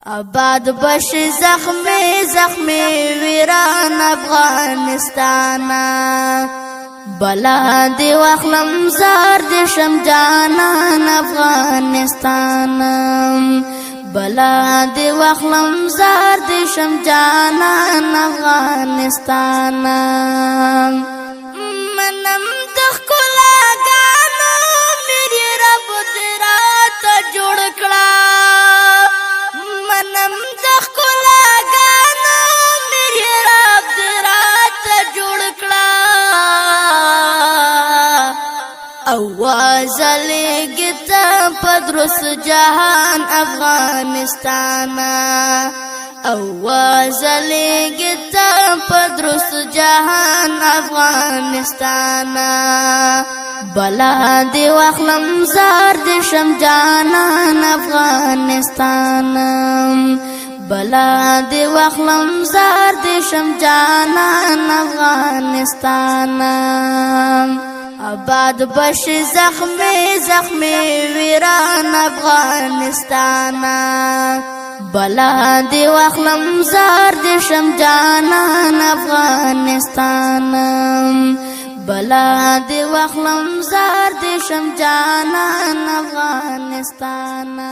آباد بش زخمی زخمی ویران افغانستانا بلا دی واخلم زار دی شم جانان افغانستانا بلا دی واخلم زار دی شم جانان افغانستانا منم دخلا گانو میری رب تیرا تا جوڑ کړه منم دخلا گانو میری رب تیرا تا جوڑ کړه आवाज लेगता पदरुस जहान अफगानिस्ताना आवाज लेगता पदरुस जहान अफगानिस्ताना बला दे वाखलम जार दे शम जानान अफगानिस्ताना बला दे वाखलम जार दे शम जानान अफगानिस्ताना آباد بش زخمی زخمی ویران افغانستانا بلا دی واخلم زار دی شم جانان افغانستانا بلا دی واخلم زار دی شم جانان افغانستانا